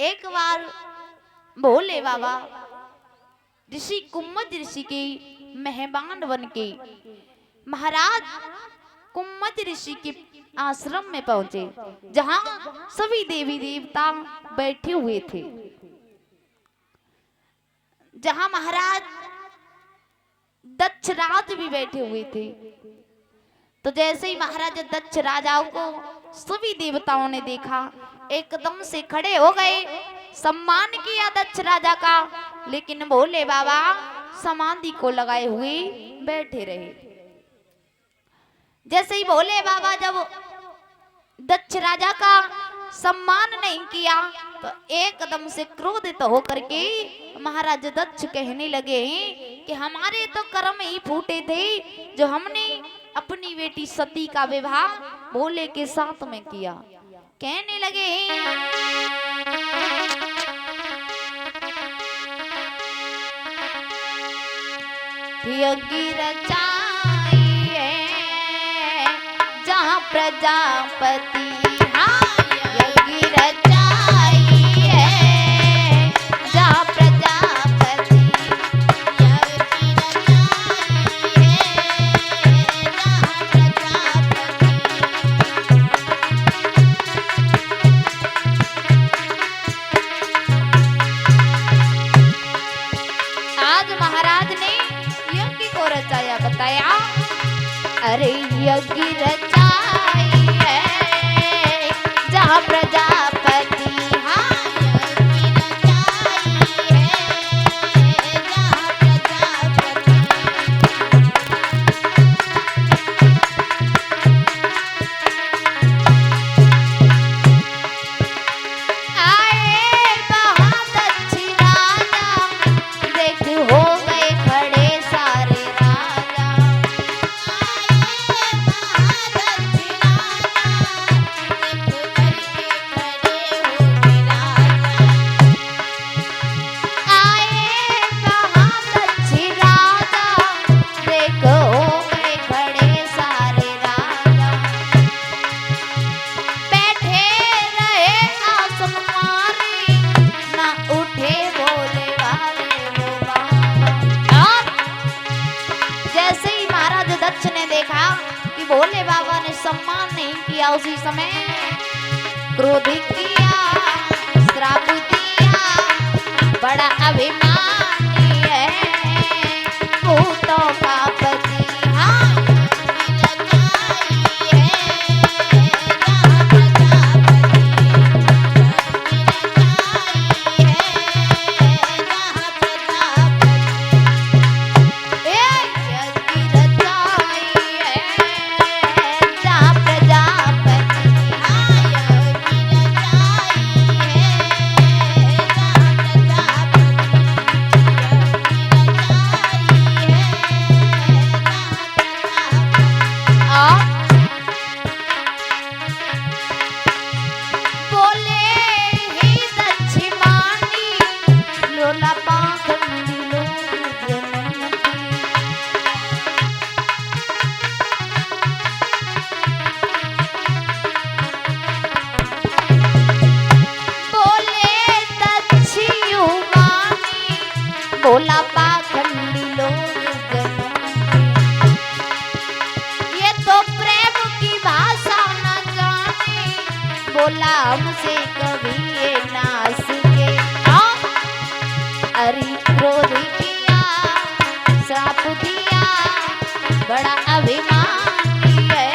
एक बार भोले बाबा ऋषि कुम्मज ऋषि के मेहमान बन के महाराज कुम्मज ऋषि के आश्रम में पहुंचे, जहां सभी देवी देवता बैठे हुए थे, जहां महाराज दक्ष राज भी बैठे हुए थे। तो जैसे ही महाराज दक्ष राजाओं को सभी देवताओं ने देखा, एकदम से खड़े हो गए, सम्मान किया दक्ष राजा का, लेकिन भोले बाबा समाधि को लगाए हुए बैठे रहे। जैसे ही भोले बाबा जब दक्ष राजा का सम्मान नहीं किया, तो एकदम से क्रोधित होकर के महाराज दक्ष कहने लगे कि हमारे तो कर्म ही फूटे थे जो हमने अपनी बेटी सती का विवाह भोले के साथ में किया। कहने लगे यज्ञ रचाई है जहाँ प्रजापति, हाँ यज्ञ रचाई है जहाँ प्रजापति, यज्ञ रचाई है जहाँ प्रजापति। आज महाराज ने यज्ञ को रचाया, बताया अरे यज्ञ रचाई है जहाँ प्रजापति, हाँ यज्ञ रचाई है जहाँ प्रजापति। आए दक्ष राजा, देख हो गए खड़े सारे राजा। दक्ष ने देखा कि भोले बाबा ने सम्मान नहीं किया, उसी समय क्रोधित किया, श्राप दिया, बड़ा अभिमानी है भूतों का पति, हाँ भोला पाखंडी लोग ये तो प्रेम की भाषा न जाने, बोला हमसे कभी ये ना सीखे। अरे क्रोध किया, श्राप दिया, बड़ा अभिमानी है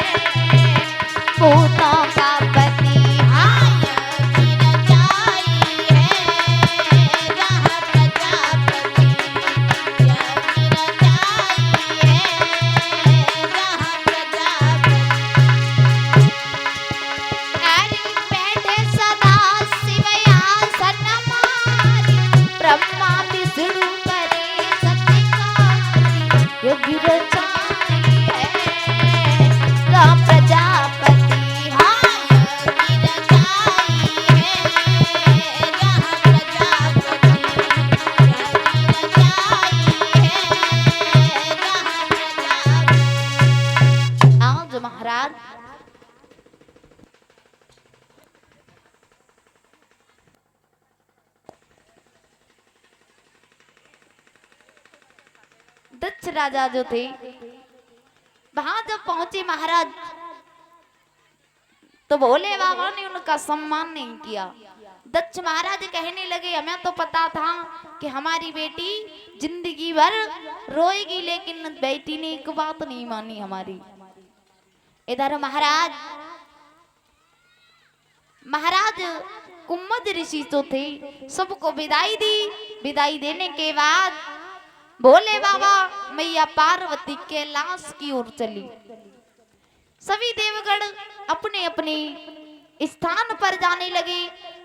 भूतों का पति, हाँ यज्ञ रचाई है जहाँ प्रजापति, यज्ञ रचाई है जहाँ प्रजापति। अरे बैठे सदा शिव आसन मारी, ब्रह्मा विष्णु करे सत्कारी, यज्ञ रचाई है जहाँ प्रजापति, हाँ दक्ष राजा जो थे वहां जब पहुंचे महाराज तो भोले बाबा ने उनका सम्मान नहीं किया। दक्ष महाराज कहने लगे हमें तो पता था कि हमारी बेटी जिंदगी भर रोएगी, लेकिन बेटी ने एक बात नहीं मानी हमारी। इधर महाराज कुम्मद ऋषि तो थे, सबको विदाई दी। विदाई देने के बाद भोले बाबा मैया पार्वती कैलाश की ओर चली। सभी देवगण अपने अपने स्थान पर जाने लगे।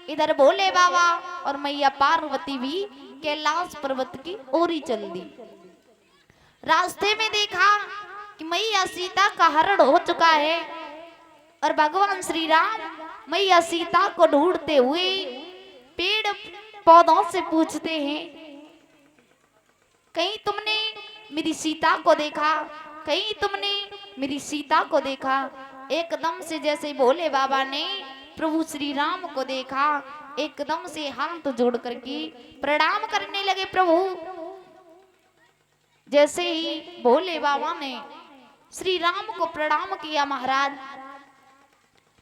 इधर भोले बाबा और मैया पार्वती भी कैलाश पर्वत की ओर ही चल दी। रास्ते में देखा कि मैया सीता का हरण हो चुका है और भगवान श्री राम मैया सीता को ढूंढते हुए पेड़ पौधों से पूछते हैं, कहीं तुमने मेरी सीता को देखा? कहीं तुमने मेरी सीता को देखा? एकदम से जैसे भोले बाबा ने प्रभु श्री राम को देखा, एकदम से हाथ जोड़ करके प्रणाम करने लगे। प्रभु जैसे ही भोले बाबा ने श्री राम को प्रणाम किया महाराज,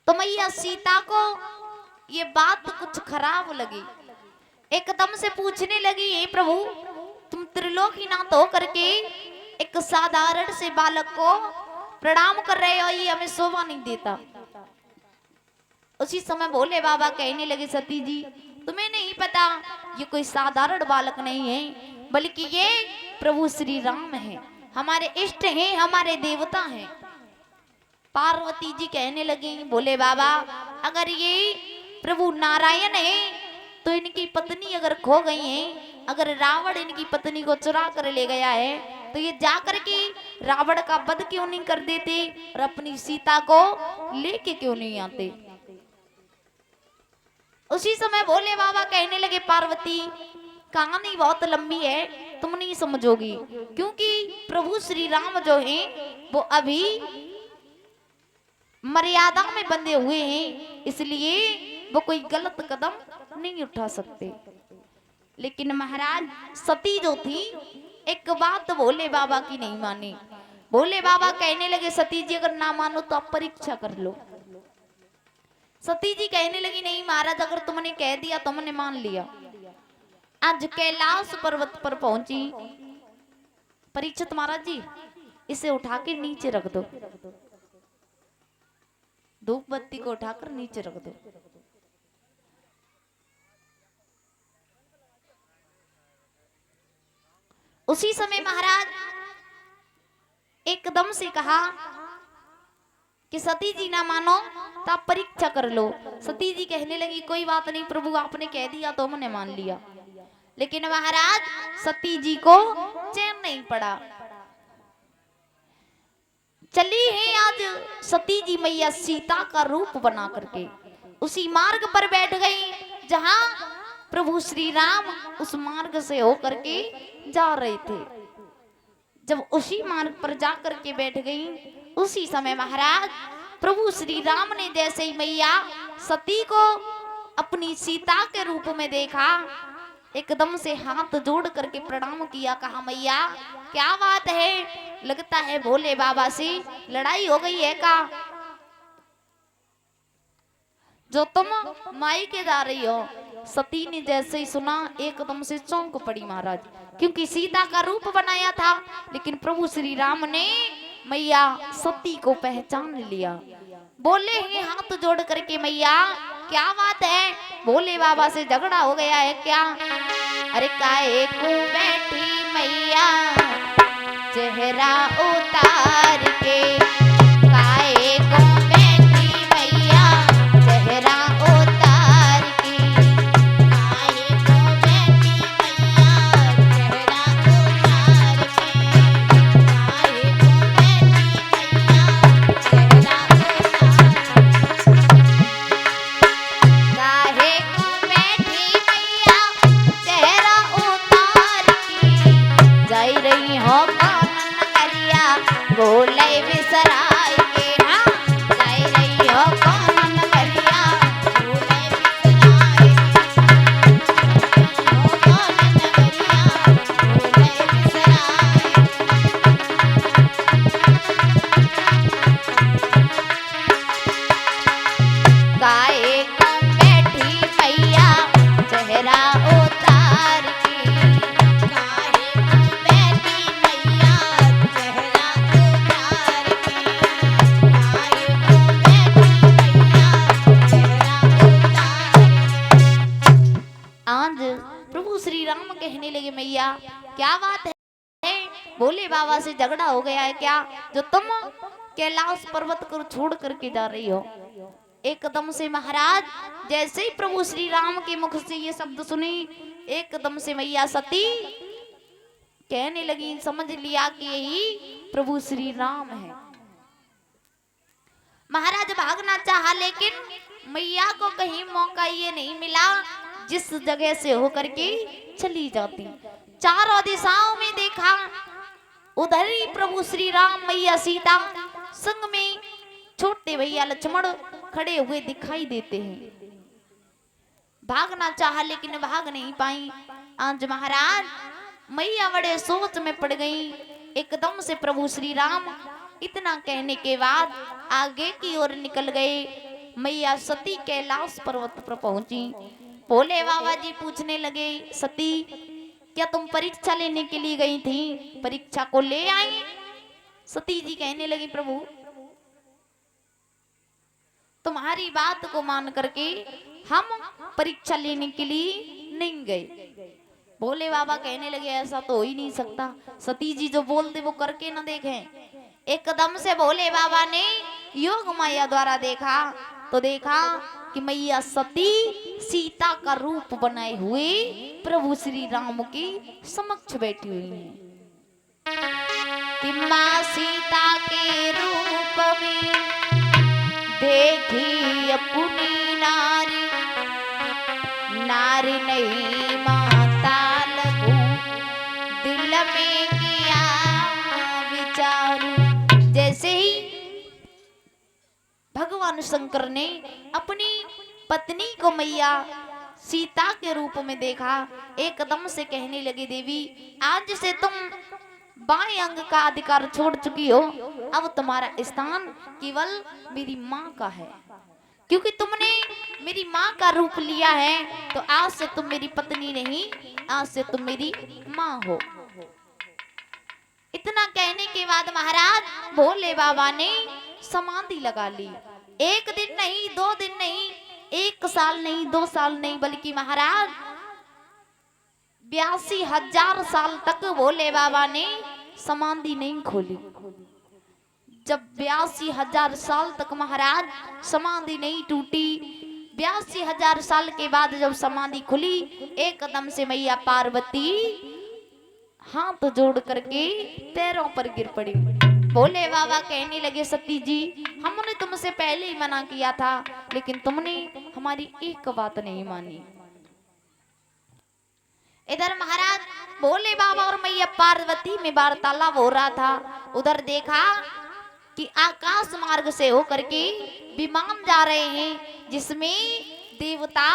तो मैया सीता को ये बात कुछ खराब लगी। एकदम से पूछने लगी, हे प्रभु तुम त्रिलोकीनाथ हो करके एक साधारण से बालक को प्रणाम कर रहे हो, ये हमें शोभा नहीं देता। उसी समय भोले बाबा कहने लगे, सती जी तुम्हें नहीं पता ये कोई साधारण बालक नहीं है, बल्कि ये प्रभु श्री राम है, हमारे इष्ट हैं, हमारे देवता हैं। पार्वती जी कहने लगी, भोले बाबा अगर ये प्रभु नारायण है तो इनकी पत्नी अगर खो गई है, अगर रावण इनकी पत्नी को चुरा कर ले गया है, तो ये जाकर के रावण का वध क्यों नहीं कर देते और अपनी सीता को लेके क्यों नहीं आते? उसी समय भोले बाबा कहने लगे, पार्वती कहानी बहुत लंबी है, तुम नहीं समझोगी, क्योंकि प्रभु श्री राम जो हैं वो अभी मर्यादा में बंधे हुए हैं, इसलिए वो कोई गलत कदम नहीं उठा सकते। लेकिन महाराज सती जो थी एक बात भोले बाबा की नहीं मानी। भोले बाबा कहने लगे, सती जी अगर ना मानो तो आप परीक्षा कर लो। सती जी कहने लगी, नहीं महाराज अगर तुमने कह दिया तो मैंने मान लिया। आज कैलाश पर्वत पर पहुंची। परीक्षित महाराज जी इसे उठा के नीचे रख दो, धूप बत्ती को उठाकर नीचे रख दो। उसी समय महाराज एकदम से कहा कि सती जी ना मानो तो आप परीक्षा कर लो। सती जी कहने लगी, कोई बात नहीं प्रभु आपने कह दिया तो मैंने मान लिया। लेकिन महाराज सती जी को चैन नहीं पड़ा। चली है आज सती जी मैया सीता का रूप बना करके उसी मार्ग पर बैठ गई जहां प्रभु श्री राम उस मार्ग से होकर के जा रहे थे। जब उसी मार्ग पर जा करके बैठ गई, उसी समय महाराज प्रभु श्री राम ने जैसे ही मैया सती को अपनी सीता के रूप में देखा, एकदम से हाथ जोड़ करके प्रणाम किया, कहा मैया क्या बात है, लगता है भोले बाबा से लड़ाई हो गई है का? जो तुम माई के जा रही हो। सती ने जैसे ही सुना एकदम से चौंक पड़ी महाराज, क्योंकि सीता का रूप बनाया था, लेकिन प्रभु श्री राम ने मैया सती को पहचान लिया। बोले हैं हाथ जोड़ करके, मैया क्या बात है, भोले बाबा से झगड़ा हो गया है क्या? अरे काहे को बैठी मैया चेहरा उतार के, काहे को बैठी मैया चेहरा उतार के, काहे को बैठी मैया चेहरा उतार के, काहे को बैठी मैया चेहरा उतार के, काहे को बैठी मैया चेहरा उतार के, जाई रही हो कानन करिया बोले विसर लिया। क्या बात है, भोले बाबा से झगड़ा हो गया है क्या, जो तुम कैलाश पर्वत को छोड़ करके जा रही हो। एकदम से महाराज जैसे ही प्रभु श्री राम के मुख से ये शब्द सुनी, एकदम से मैया सती कहने लगी, समझ लिया कि यही प्रभु श्री राम है। महाराज भागना चाहा, लेकिन मैया को कहीं मौका ये नहीं मिला जिस जगह से होकर के चली जाती। चारों दिशाओं में देखा, उधर ही प्रभु श्री राम, मैया सीता, संग में छोटे भैया लक्ष्मण खड़े हुए दिखाई देते हैं। भागना चाहा लेकिन भाग नहीं पाई। आज महाराज मैया बड़े सोच में पड़ गई। एकदम से प्रभु श्री राम इतना कहने के बाद आगे की ओर निकल गए। मैया सती कैलाश पर्वत पर पहुंची। भोले बाबा जी पूछने लगे, सती क्या तुम परीक्षा लेने के लिए गई थी, परीक्षा को ले आई? सती जी कहने लगी, प्रभु तुम्हारी बात को मान करके हम परीक्षा लेने के लिए नहीं गए। भोले बाबा कहने लगे, ऐसा तो हो ही नहीं सकता, सती जी जो बोल दे वो करके न देखें। एकदम से भोले बाबा ने योग माया द्वारा देखा तो देखा कि मैया सती सीता का रूप बनाए हुए प्रभु श्री राम के समक्ष बैठी हुई है। कि मां सीता के रूप में देखी अपनी नारी, नारी नहीं माता लगू, दिल में किया विचारू। जैसे ही भगवान शंकर ने अपनी पत्नी को मैया सीता के रूप में देखा, एकदम से कहने लगे, देवी आज से तुम बाएं अंग का अधिकार छोड़ चुकी हो, अब तुम्हारा स्थान केवल मेरी माँ का है। क्योंकि तुमने मेरी माँ का रूप लिया है तो आज से तुम मेरी पत्नी नहीं, आज से तुम मेरी माँ हो। इतना कहने के बाद महाराज भोले बाबा ने समाधि लगा ली। एक दिन नहीं, 2 दिन नहीं, 1 साल नहीं, 2 साल नहीं, बल्कि महाराज 82,000 साल तक भोले बाबा ने समाधि नहीं खोली। जब 82,000 साल तक महाराज समाधि नहीं टूटी, 82,000 साल के बाद जब समाधि खुली, एकदम से मैया पार्वती हाथ जोड़ करके पैरों पर गिर पड़ी। भोले बाबा कहने लगे, सती जी हमने तुमसे पहले ही मना किया था, लेकिन तुमने हमारी एक बात नहीं मानी। इधर महाराज भोले बाबा और मैया पार्वती में वार्तालाप हो रहा था। उधर देखा कि आकाश मार्ग से होकर के विमान जा रहे हैं, जिसमें देवता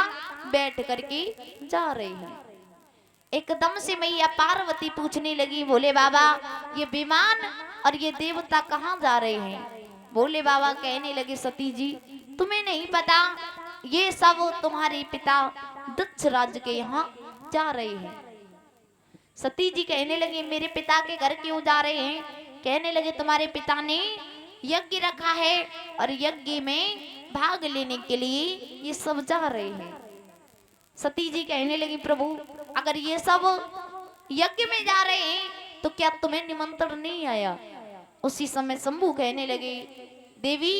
बैठ करके जा रहे हैं। एकदम से मैया पार्वती पूछने लगी, भोले बाबा ये विमान और ये देवता कहाँ जा रहे हैं? भोले बाबा कहने लगे, सती जी तुम्हें नहीं पता, ये सब तुम्हारे पिता दक्ष राज के यहाँ जा रहे हैं। सती जी कहने लगे, मेरे पिता के घर क्यों जा रहे हैं? कहने लगे, तुम्हारे पिता ने यज्ञ रखा है और यज्ञ में भाग लेने के लिए ये सब जा रहे हैं। सती जी कहने लगी, प्रभु अगर ये सब यज्ञ में जा रहे हैं तो क्या तुम्हें निमंत्रण नहीं आया? उसी समय शंभू कहने लगे, देवी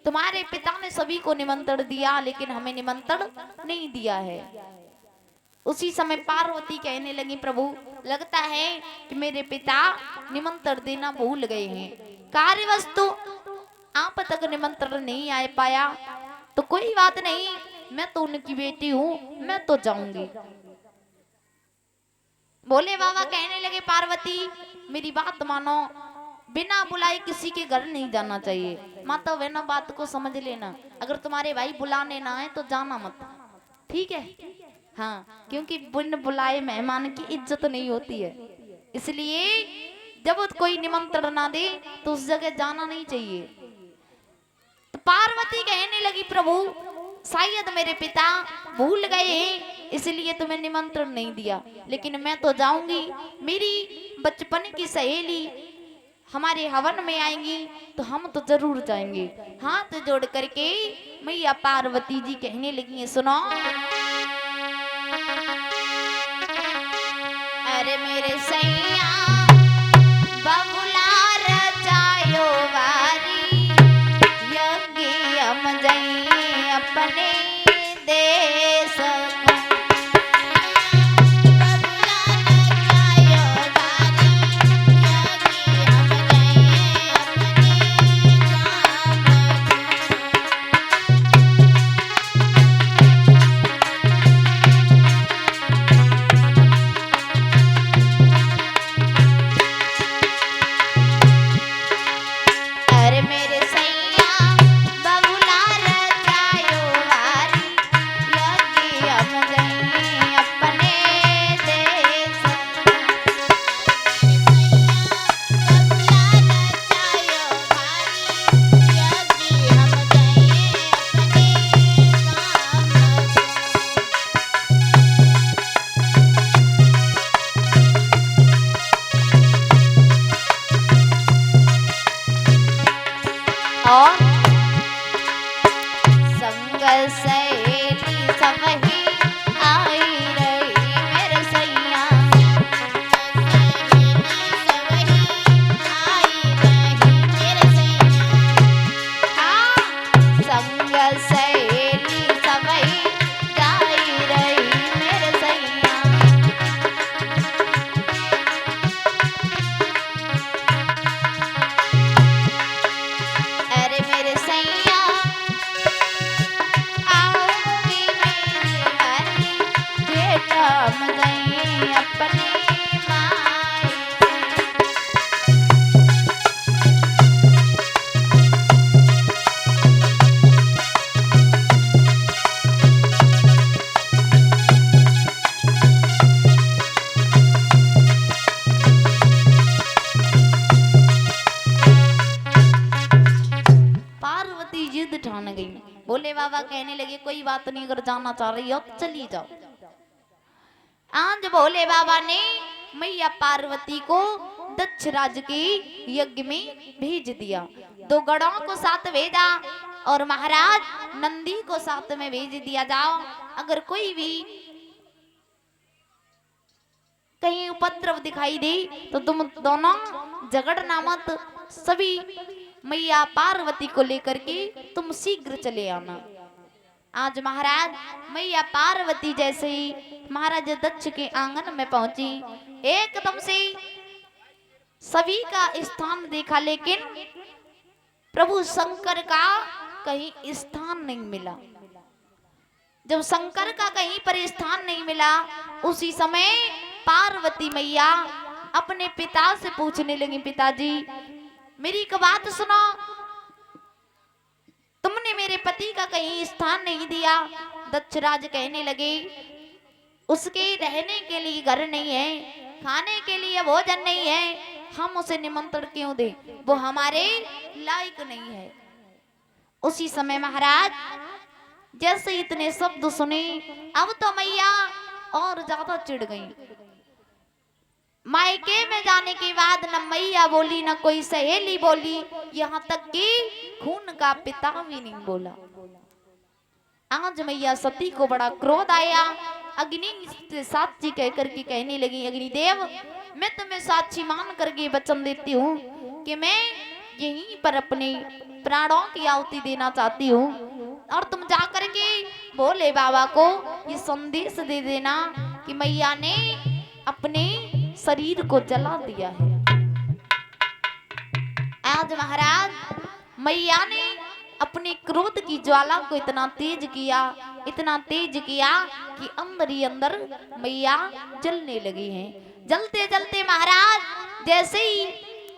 तुम्हारे पिता ने सभी को निमंत्रण दिया, लेकिन हमें निमंत्रण नहीं दिया है। उसी समय पार्वती कहने लगी, प्रभु लगता है कि मेरे पिता निमंत्रण देना भूल गए हैं, कार्य वस्तु आप तक निमंत्रण नहीं आ पाया तो कोई बात नहीं, मैं तो उनकी बेटी हूँ, मैं तो जाऊंगी। भोले बाबा कहने लगे, पार्वती मेरी बात मानो, बिना बुलाए किसी के घर नहीं जाना चाहिए। माता वे ना बात को समझ लेना, अगर तुम्हारे भाई बुलाने ना आए तो जाना मत, ठीक है? हाँ, क्योंकि बिन बुलाए मेहमान की इज्जत नहीं होती है, इसलिए जब कोई निमंत्रण ना दे तो उस जगह जाना नहीं चाहिए। तो पार्वती कहने लगी, प्रभु शायद मेरे पिता भूल गए हैं इसलिए तुम्हें निमंत्रण नहीं दिया, लेकिन मैं तो जाऊंगी। मेरी बचपन की सहेली हमारे हवन में आएंगी तो हम तो जरूर जाएंगे। हाथ जोड़ करके मैया पार्वती जी कहने लगी, सुनो अरे मेरे सैया बबुला रचायो वारी यज्ञ हम जई अपने देश को। बबुला रचायो वारी यज्ञ हम जई अपने अरे मेरे सैया बबुला रचायो वारी यज्ञ हम जई अपने देश को। बबुला रचायो वारी यज्ञ हम जई अपने और संग सहेली सब ही आई रही मेरे सैया। सहेली सब ही आई रही मेरे सैया। हाँ, संग सहेली सब ही आई रही मेरे सैया। अरे मेरे सैया आओगी मेरी हरी बेटा हम गई अपने माई से। पार्वती जिद ठान गई। भोले बाबा कहने लगे कोई बात नहीं, अगर जाना चाह रही हो तो चली जाओ। आज भोले बाबा ने मैया पार्वती को दक्ष राज के यज्ञ में भेज दिया। दो गणों को साथ भेजा और महाराज नंदी को साथ में भेज दिया। जाओ, अगर कोई भी कहीं उपद्रव दिखाई दे तो तुम दोनों झगड़ना मत, सभी मैया पार्वती को लेकर के तुम शीघ्र चले आना। आज महाराज मैया पार्वती जैसे ही महाराज दक्ष के आंगन में पहुंची, एकदम से सभी का स्थान देखा, लेकिन प्रभु शंकर का कहीं स्थान नहीं मिला। जब शंकर का कहीं पर स्थान नहीं मिला, उसी समय पार्वती मैया अपने पिता से पूछने लगी, पिताजी मेरी एक बात सुनो, तुमने मेरे पति का कहीं स्थान नहीं दिया। दक्षराज कहने लगे उसके रहने के लिए घर नहीं है, खाने के लिए भोजन नहीं है, हम उसे निमंत्रण क्यों दें, वो हमारे लायक नहीं है। उसी समय महाराज जैसे इतने शब्द सुने, अब तो मैया और ज्यादा चिढ़ गई। मायके में जाने के बाद न मैया बोली, न कोई सहेली बोली, यहाँ तक कि खून का पिता भी नहीं बोला। आज मैया सती को बड़ा क्रोध आया। अग्नि से साक्षी कहकर के कहने लगी, अग्निदेव मैं तुम्हें साक्षी मान करके वचन देती हूँ कि मैं यहीं पर अपने प्राणों की आहुति देना चाहती हूँ, और तुम जाकर के भोले बाबा को ये संदेश दे देना कि मैया ने अपने शरीर को जला दिया है। आज महाराज मैया ने अपने क्रोध की ज्वाला को इतना तेज किया, इतना तेज किया कि अंदर ही अंदर मैया जलने लगी हैं। जलते जलते महाराज जैसे ही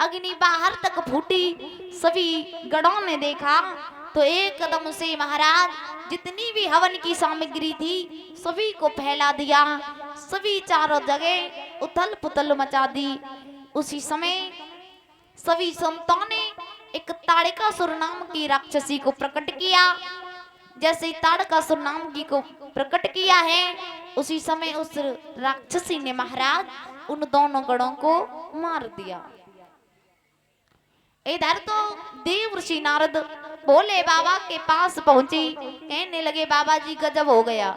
अग्नि बाहर तक फूटी, सभी गणों ने देखा तो एकदम से महाराज जितनी भी हवन की सामग्री थी सभी को फैला दिया, सभी चारों जगह उथल पुथल मचा दी। उसी समय सभी संतों ने एक ताड़कासुर नाम की राक्षसी को प्रकट किया। जैसे ताड़कासुर नाम की को प्रकट किया है, उसी समय उस राक्षसी ने महाराज उन दोनों गणों को मार दिया। इधर तो देव ऋषि नारद भोले बाबा के पास पहुंची, कहने लगे बाबा जी गजब हो गया।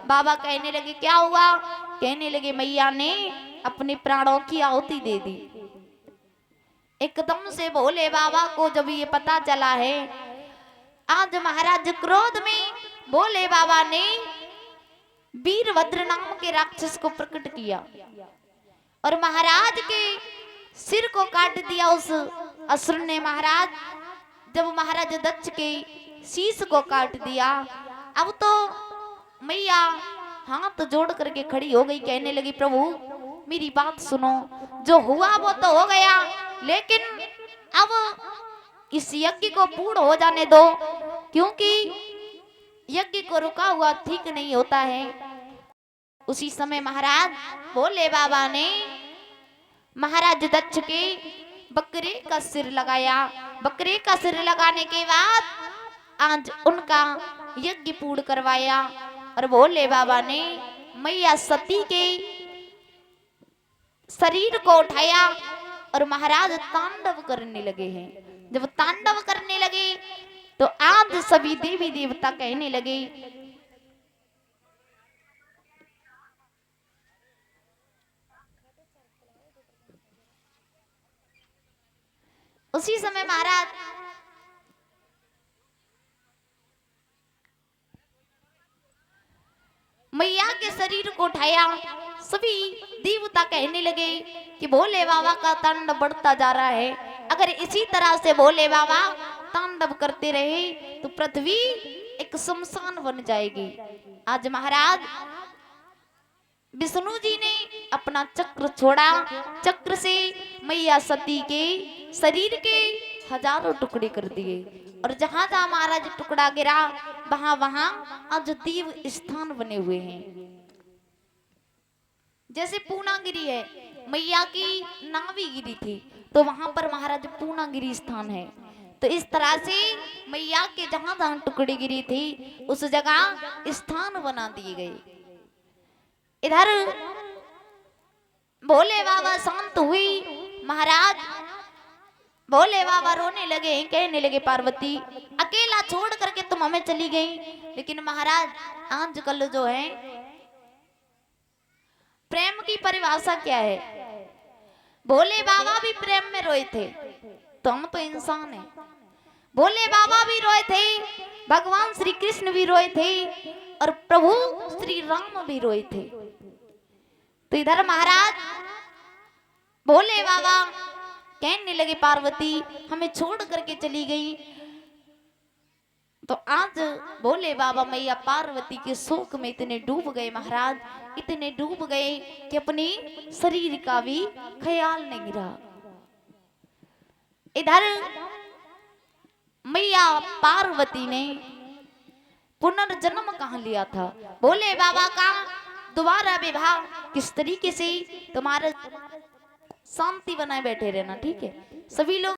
बाबा कहने लगे क्या हुआ? कहने लगे मैया ने अपने प्राणों की आहुति दे दी। एकदम से भोले बाबा को जब ये पता चला है, आज महाराज क्रोध में भोले बाबा ने वीरभद्र नाम के राक्षस को प्रकट किया और महाराज के सिर को काट दिया उस असुर ने। महाराज जब महाराज दक्ष के शीश को काट दिया, अब तो मैया हाथ जोड़ करके खड़ी हो गई, कहने लगी प्रभु मेरी बात सुनो, जो हुआ वो तो हो गया, लेकिन अब इस यज्ञ को पूर्ण हो जाने दो, क्योंकि यज्ञ को रुका हुआ ठीक नहीं होता है। उसी समय महाराज भोले बाबा ने महाराज दक्ष के बकरे का सिर लगाया। बकरे का सिर लगाने के बाद आज उनका यज्ञ पूर्ण करवाया और भोले बाबा ने मैया सती के शरीर को उठाया और महाराज तांडव करने लगे हैं। जब तांडव करने लगे तो आज सभी देवी देवता कहने लगे, उसी समय महाराज मैया के शरीर को उठाया। सभी देवता कहने लगे कि भोले बाबा का तांडव बढ़ता जा रहा है, अगर इसी तरह से भोले बाबा तांडव करते रहे तो पृथ्वी एक शमशान बन जाएगी। आज महाराज विष्णु जी ने अपना चक्र छोड़ा, चक्र से मैया सती के शरीर के हजारों टुकड़े कर दिए और जहां जहां महाराज टुकड़ा गिरा वहां वहां आज देव स्थान बने हुए हैं। जैसे पूर्णागिरी है, मैया की नावी गिरी थी तो वहां पर महाराज पूर्णागिरी स्थान है। तो इस तरह से मैया के जहां जहां टुकड़ी गिरी थी उस जगह स्थान बना दिए गए। इधर भोले बाबा शांत हुई, महाराज भोले बाबा रोने लगे, कहने लगे पार्वती अकेला छोड़ करके तुम हमें चली गई। लेकिन महाराज आजकल जो है प्रेम की परिभाषा क्या है, भोले बाबा भी प्रेम में रोए थे तो हम तो इंसान हैं। भोले बाबा भी रोए थे, भगवान श्री कृष्ण भी रोए थे और प्रभु श्री राम भी रोए थे। तो इधर महाराज भोले बाबा कहने लगे पार्वती हमें छोड़ करके चली गई। तो आज भोले बाबा मैया पार्वती के शोक में इतने डूब गए, महाराज इतने डूब गए कि अपने शरीर का भी ख्याल नहीं रहा। इधर मैया पार्वती ने पुनर्जन्म कहाँ लिया था, भोले बाबा का दोबारा विवाह किस तरीके से, तुम्हारा शांति बनाए बैठे रहना, ठीक है सभी लोग।